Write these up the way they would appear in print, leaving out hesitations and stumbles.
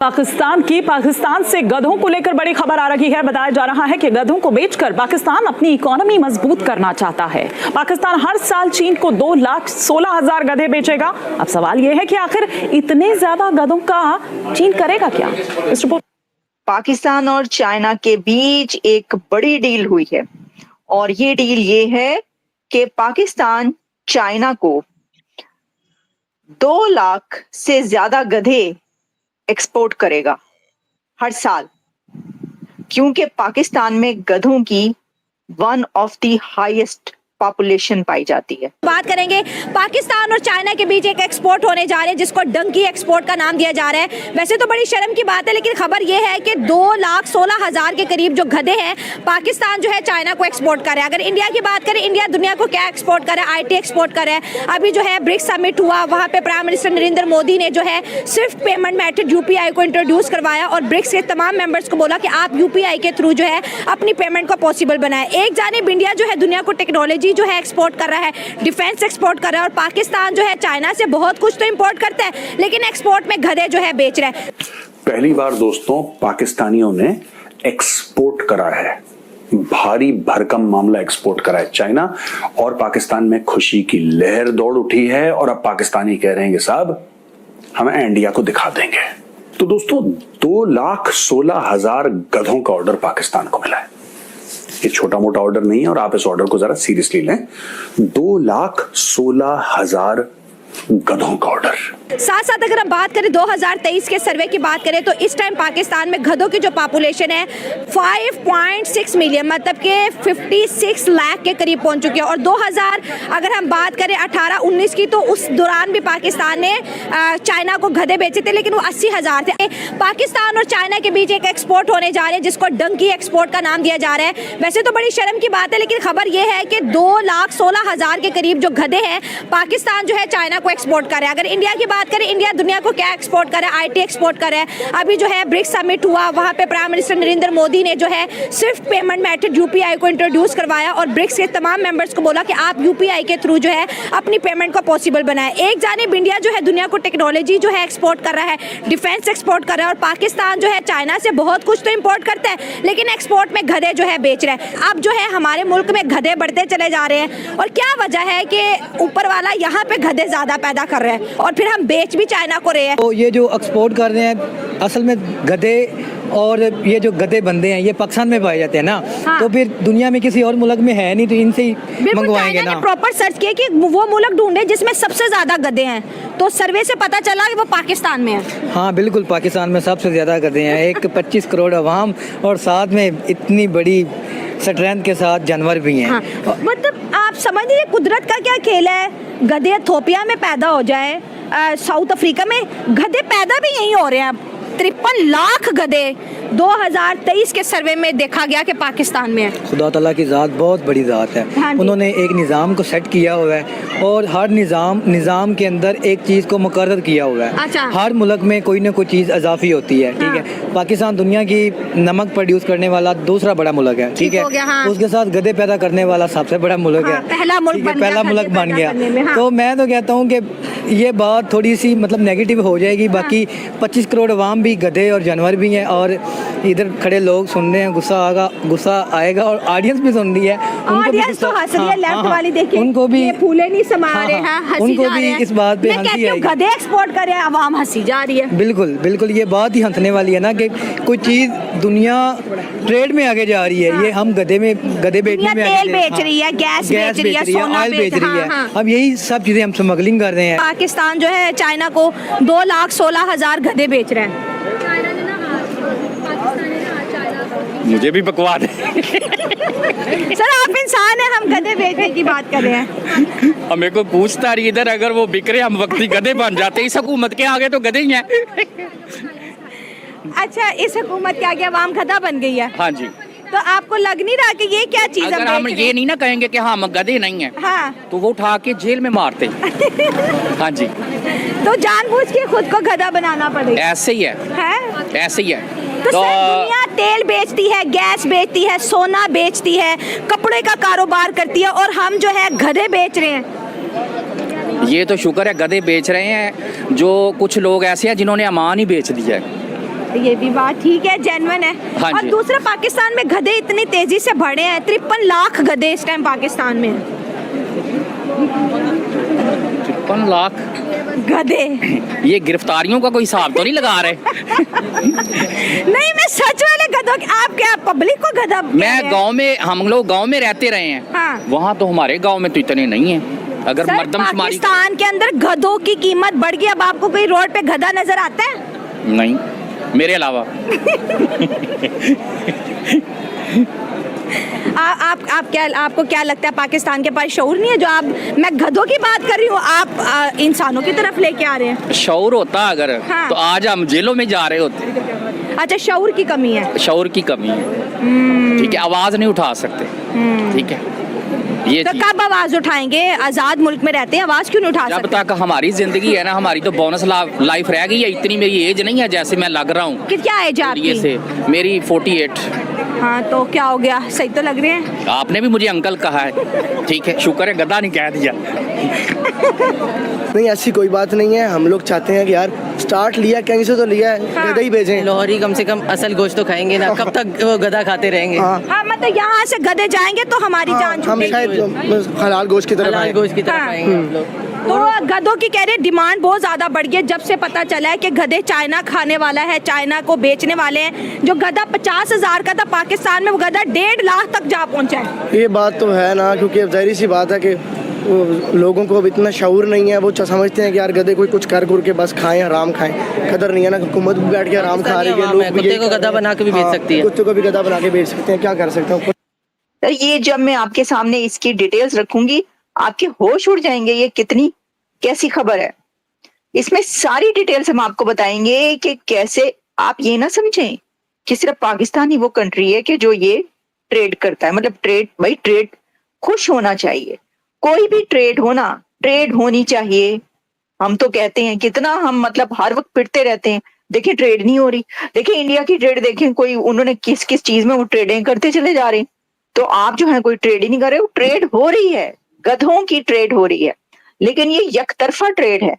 पाकिस्तान से गधों को लेकर बड़ी खबर आ रही है। बताया जा रहा है कि गधों को बेचकर पाकिस्तान अपनी इकोनॉमी मजबूत करना चाहता है। पाकिस्तान हर साल चीन को 2,16,000 गधे बेचेगा। अब सवाल यह है कि आखिर इतने ज्यादा गधों का चीन करेगा क्या? इस रिपोर्ट पाकिस्तान और चाइना के बीच एक बड़ी डील हुई है और ये डील ये है कि पाकिस्तान चाइना को 2 लाख से ज्यादा गधे एक्सपोर्ट करेगा हर साल, क्योंकि पाकिस्तान में गधों की one of the highest population पाई जाती है। बात करेंगे पाकिस्तान और चाइना के बीच एक एक्सपोर्ट होने जा रहे हैं जिसको डंकी एक्सपोर्ट का नाम दिया जा रहा है। वैसे तो बड़ी शर्म की बात है, लेकिन खबर यह है कि 2,16,000 के करीब जो गधे हैं पाकिस्तान जो है चाइना को एक्सपोर्ट कर रहा है। अगर इंडिया की बात करें, इंडिया दुनिया को क्या एक्सपोर्ट कर रहा है? IT एक्सपोर्ट कर रहा है। अभी जो है ब्रिक्स समिट हुआ, वहाँ पे प्राइम मिनिस्टर नरेंद्र मोदी ने जो है स्विफ्ट पेमेंट मेथड UPI को इंट्रोड्यूस करवाया और ब्रिक्स के तमाम मेंबर्स को बोला कि आप UPI के थ्रू जो है अपनी पेमेंट को पॉसिबल बनाए। एक जानिब इंडिया जो है दुनिया को टेक्नोलॉजी जो है एक्सपोर्ट कर रहा है, डिफेंस एक्सपोर्ट कर रहा है, और पाकिस्तान जो है चाइना से बहुत कुछ तो इंपोर्ट करता है लेकिन एक्सपोर्ट में गधे जो है बेच रहा है। पहली बार दोस्तों पाकिस्तानियों ने एक्सपोर्ट करा है, भारी भरकम मामला एक्सपोर्ट करा है चाइना, और पाकिस्तान में खुशी की लहर दौड़ उठी है और अब पाकिस्तानी कह रहे हैं कि साहब हम इंडिया को दिखा देंगे। तो दोस्तों 2,16,000 गधों का ऑर्डर पाकिस्तान को मिला है। ये छोटा मोटा ऑर्डर नहीं है और आप इस ऑर्डर को जरा सीरियसली लें। 2,16,000 गधों का ऑर्डर। साथ साथ अगर हम बात करें 2023 के सर्वे की बात करें तो इस टाइम पाकिस्तान में गधों की जो पॉपुलेशन है 5.6 मिलियन, मतलब कि 56 लाख के करीब पहुंच चुकी है। और 2000 अगर हम बात करें 18-19 की, तो उस दौरान भी पाकिस्तान ने चाइना को गधे बेचे थे, लेकिन वो 80,000 थे। पाकिस्तान और चाइना के बीच एक एक्सपोर्ट होने जा रहे हैं जिसको डंकी एक्सपोर्ट का नाम दिया जा रहा है। वैसे तो बड़ी शर्म की बात है, लेकिन खबर यह है कि 2,16,000 के करीब जो गधे हैं पाकिस्तान जो है चाइना को एक्सपोर्ट कर रहा है। अगर इंडिया की बात करें, इंडिया दुनिया को क्या एक्सपोर्ट कर रहा है? IT एक्सपोर्ट कर रहा है। अभी जो है ब्रिक्स समिट हुआ, वहाँ पे प्राइम मिनिस्टर नरेंद्र मोदी ने जो है स्विफ्ट पेमेंट मेथड UPI को इंट्रोड्यूस करवाया और ब्रिक्स के तमाम मेंबर्स को बोला कि आप UPI के थ्रू जो है अपनी पेमेंट को पॉसिबल बनाए। एक जानिब इंडिया जो है दुनिया को टेक्नोलॉजी जो है एक्सपोर्ट कर रहा है, डिफेंस एक्सपोर्ट कर रहा है, और पाकिस्तान जो है चाइना से बहुत कुछ तो इंपोर्ट करता है लेकिन एक्सपोर्ट में गधे जो है बेच रहा है। अब जो है हमारे मुल्क में गधे बढ़ते चले जा रहे हैं, और क्या वजह है कि ऊपर वाला यहाँ पे गधे ज्यादा पैदा कर रहे हैं और फिर हम बेच भी चाइना को रहे हैं। तो ये जो एक्सपोर्ट कर रहे हैं असल में गधे, और ये जो गधे बंदे हैं ये पाकिस्तान में पाए जाते हैं ना। हाँ। तो फिर दुनिया में किसी और मुल्क में है नहीं, तो इनसे ही मंगवाएंगे ना। प्रॉपर सर्च किया कि वो मुल्क ढूंढे जिसमें सबसे ज्यादा गधे हैं, तो सर्वे से पता चला कि वो पाकिस्तान में है। हाँ बिल्कुल, पाकिस्तान में सबसे ज्यादा गधे हैं। एक 25 करोड़ अवाम और साथ में इतनी बड़ी स्ट्रेंथ के साथ जानवर भी हैं। हाँ। मतलब आप समझ लीजिए कुदरत का क्या खेल है। गधे इथियोपिया में पैदा हो जाए, साउथ अफ्रीका में गधे पैदा भी यहीं हो रहे हैं। 53 लाख गधे 2023 के सर्वे में देखा गया कि पाकिस्तान में है। खुदा ताला की ज़ात बहुत बड़ी ज़ात है। हाँ, उन्होंने एक निज़ाम को सेट किया हुआ है और हर निज़ाम के अंदर एक चीज़ को मुकर्रर किया हुआ है। अच्छा। हर मुल्क में कोई ना कोई चीज़ इजाफी होती है। ठीक है, पाकिस्तान दुनिया की नमक प्रोड्यूस करने वाला दूसरा बड़ा मुल्क है। ठीक है, उसके साथ गधे पैदा करने वाला सबसे बड़ा मुल्क है। पहला मुल्क बन गया। तो मैं तो कहता हूँ कि ये बात थोड़ी सी मतलब नेगेटिव हो जाएगी। बाकी 25 करोड़ अवाम भी गधे और जानवर भी हैं, और इधर खड़े लोग सुन रहे हैं, गुस्सा आएगा और ऑडियंस भी सुन रही है। उनको भी तो हंस रही है, लेफ्ट वाली देखिए, उनको भी ये फूले नहीं समा रहे हैं, उनको भी इस बात पे हंसी आएगी। गधे एक्सपोर्ट कर रहे हैं, अवाम हंसी जा रही है। बिल्कुल बिल्कुल, ये बात ही हंसने वाली है ना कि कोई चीज दुनिया ट्रेड में आगे जा रही है। ये हम गधे बेचने में तेल बेच रही है, गैस बेच रही है, सोना ऑयल बेच रही है। अब यही सब चीजें हम स्मगलिंग कर रहे हैं। पाकिस्तान जो है चाइना को 2,16,000 गधे बेच रहे हैं। मुझे भी बकवास है। सर आप इंसान है, हम गधे बेचने की बात कर रहे हैं। अब मेरे को पूछता रही इधर, अगर वो बिक रहे हम वक्ती गधे बन जाते। इस हुकूमत के आगे तो गधे ही हैं। अच्छा, इस हुकूमत के आगे आवाम गधा बन गई है। हाँ जी। तो आपको लग नहीं रहा कि ये क्या चीज है? अगर हम ये नहीं ना कहेंगे कि हाँ हम गधे नहीं है, हाँ, तो वो उठा के जेल में मारते। हाँ जी। तो जानबूझ के खुद को गधा बनाना पड़ेगा। ऐसे ही है? ऐसे ही है। तो दुनिया तेल बेचती है, गैस बेचती है, सोना बेचती है, कपड़े का कारोबार करती है, और हम जो है गधे बेच रहे हैं। ये तो शुक्र है गधे बेच रहे हैं। जो कुछ लोग ऐसे हैं जिन्होंने अमान ही बेच दिया है। ये भी बात ठीक है, जेन्युइन है। हाँ और जी। दूसरा, पाकिस्तान में गधे इतनी तेजी से बढ़े हैं, 53 लाख गधे इस टाइम पाकिस्तान में हैं। 53 लाख गधे। ये गिरफ्तारियों का कोई हिसाब तो नहीं लगा रहे? नहीं, मैं सच वाले गधों की, आप क्या पब्लिक को गधा कह रहे मैं हैं? गांव में, हम लोग गांव में रहते रहे हैं। हाँ। वहाँ तो हमारे गांव में तो इतने नहीं है। अगर सर, मर्दमशुमारी, पाकिस्तान के अंदर गधों की कीमत बढ़ गई। अब आपको कोई रोड पे गधा नजर आता है? नहीं, मेरे अलावा। आपको क्या लगता है, पाकिस्तान के पास शऊर नहीं है? जो आप, मैं गधों की बात कर रही हूँ, आप इंसानों की तरफ लेके आ रहे हैं। शऊर होता अगर, हाँ। तो आज हम जेलों में जा रहे होते। अच्छा, शऊर की कमी है। शऊर की कमी है, ठीक है, आवाज नहीं उठा सकते, ठीक है, ये तो चीज़। कब आवाज उठाएंगे? आजाद मुल्क में रहते हैं, आवाज क्यों नहीं उठा जब सकते? तक हमारी जिंदगी है ना, हमारी तो बोनस लाइफ रह गई है। इतनी मेरी एज नहीं है जैसे मैं लग रहा हूँ। क्या एज है ये आपकी? से मेरी 48। हाँ, तो क्या हो गया, सही तो लग रहे हैं। आपने भी मुझे अंकल कहा है, ठीक है, शुक्र है गधा नहीं कह दिया। नहीं, ऐसी कोई बात नहीं है। हम लोग चाहते हैं कि यार स्टार्ट लिया, कहीं से तो लिया है, हाँ। गधे ही भेजें। लाहौरी कम से कम असल गोश्त तो खाएंगे ना, कब तक वो गधा खाते रहेंगे? हाँ, हाँ, मतलब यहाँ से गधे जाएंगे तो हमारी जान हम छूटेगी। शायद हलाल गोश्त की तरफ हलाल आए। गोश्त की तरफ हाँ। आएंगे हम लोग। तो गधों की कह रहे डिमांड बहुत ज्यादा बढ़ गई है, जब से पता चला है कि गधे चाइना खाने वाला है, चाइना को बेचने वाले हैं। जो गधा 50,000 का था पाकिस्तान में, वो गधा 1.5 लाख तक जा पहुंचा है। ये बात तो है ना, क्योंकि अब जाहिर सी बात है कि वो लोगों को अब इतना शऊर नहीं है। वो समझते हैं कि यार गधे कोई कुछ कर के बस खाएं, हराम खाएं। कदर नहीं है ना, हुकूमत भी बैठ के हराम खा रही है। हाँ, लोग भी कुत्ते यही को कर गधा रहे हैं। बना के भी बेच हाँ, सकती है। कुत्ते को भी गधा बना के बेच सकते हैं, क्या कर सकते हैं। तो ये जब मैं आपके सामने इसकी डिटेल्स रखूंगी, आपके होश उड़ जाएंगे। ये कितनी कैसी खबर है, इसमें सारी डिटेल्स हम आपको बताएंगे कि कैसे आप ये ना समझें कि सिर्फ पाकिस्तान ही वो कंट्री है कि जो ये ट्रेड करता है। मतलब ट्रेड, भाई ट्रेड खुश होना चाहिए। कोई भी ट्रेड होना, ट्रेड होनी चाहिए। हम तो कहते हैं, कितना हम मतलब हर वक्त पिटते रहते हैं, देखिए ट्रेड नहीं हो रही। देखिए इंडिया की ट्रेड देखें, कोई उन्होंने किस किस चीज में वो ट्रेडिंग करते चले जा रहे हैं। तो आप जो है कोई ट्रेड ही नहीं कर रहे हो। ट्रेड हो रही है, गधों की ट्रेड हो रही है, लेकिन ये यकतरफा ट्रेड है।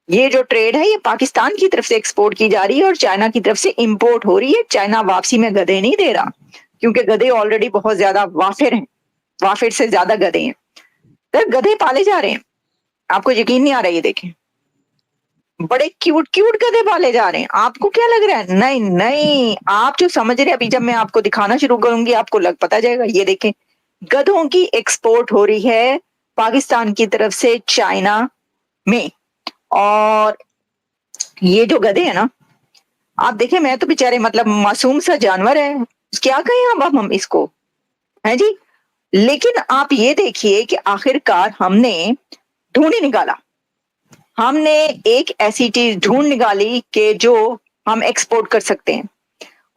ये जो ट्रेड है, ये पाकिस्तान की तरफ से एक्सपोर्ट की जा रही है और चाइना की तरफ से इंपोर्ट हो रही है। चाइना वापसी में गधे नहीं दे रहा, क्योंकि गधे ऑलरेडी बहुत ज्यादा वाफिर हैं, वाफिर से ज्यादा गधे हैं। तो गधे पाले जा रहे हैं, आपको यकीन नहीं आ रहा। ये देखें, बड़े क्यूट क्यूट गधे पाले जा रहे हैं। आपको क्या लग रहा है? नहीं नहीं, आप जो समझ रहे हैं, अभी जब मैं आपको दिखाना शुरू करूंगी आपको पता जाएगा। ये देखें, गधों की एक्सपोर्ट हो रही है पाकिस्तान की तरफ से चाइना में। और ये जो गधे हैं ना, आप देखें, मैं तो बेचारे मतलब मासूम सा जानवर है, क्या कहें अब हम इसको, है जी। लेकिन आप ये देखिए कि आखिरकार हमने ढूंढ ही निकाला। हमने एक ऐसी चीज ढूंढ निकाली कि जो हम एक्सपोर्ट कर सकते हैं।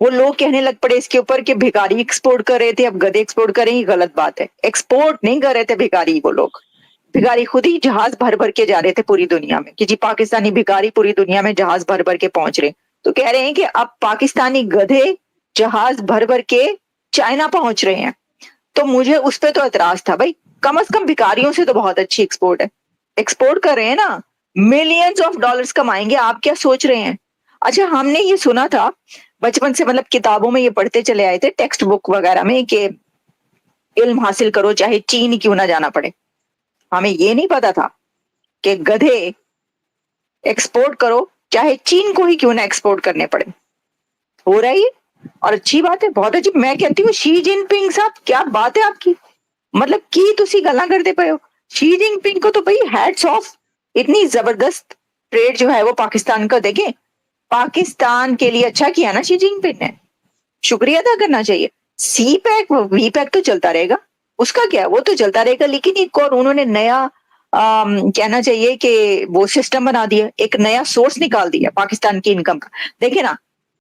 वो लोग कहने लग पड़े इसके ऊपर कि भिखारी एक्सपोर्ट कर रहे थे, अब गधे एक्सपोर्ट करें, ये गलत बात है। एक्सपोर्ट नहीं कर रहे थे भिखारी, वो लोग भिखारी खुद ही जहाज भर भर के जा रहे थे पूरी दुनिया में, कि जी पाकिस्तानी भिखारी पूरी दुनिया में जहाज भर भर के पहुंच रहे। तो कह रहे हैं कि अब पाकिस्तानी गधे जहाज भर भर के चाइना पहुंच रहे हैं। तो मुझे उस पर तो एतराज था, भाई कम से कम भिखारियों से तो बहुत अच्छी एक्सपोर्ट है। एक्सपोर्ट कर रहे हैं ना, मिलियंस ऑफ डॉलर्स कमाएंगे। आप क्या सोच रहे हैं? अच्छा, हमने ये सुना था बचपन से, मतलब किताबों में ये पढ़ते चले आए थे, टेक्स्ट बुक वगैरह में, कि इल्म हासिल करो चाहे चीन ही क्यों ना जाना पड़े। हमें ये नहीं पता था कि गधे एक्सपोर्ट करो चाहे चीन को ही क्यों ना एक्सपोर्ट करने पड़े। हो रहा है ये, और अच्छी बात है, बहुत अच्छी। मैं कहती हूँ शी जिनपिंग साहब, क्या बात है आपकी, मतलब की तुसी गल्ला करते पे हो। शी जिनपिंग को तो भाई हैट्स ऑफ, इतनी जबरदस्त ट्रेड जो है वो पाकिस्तान का। देखें, पाकिस्तान के लिए अच्छा किया ना शी जिनपिंग ने, शुक्रिया अदा करना चाहिए। सी पैक वी पैक तो चलता रहेगा, उसका क्या, वो तो चलता रहेगा। लेकिन एक और उन्होंने नया कहना चाहिए कि वो सिस्टम बना दिया, एक नया सोर्स निकाल दिया पाकिस्तान की इनकम का। देखिए ना,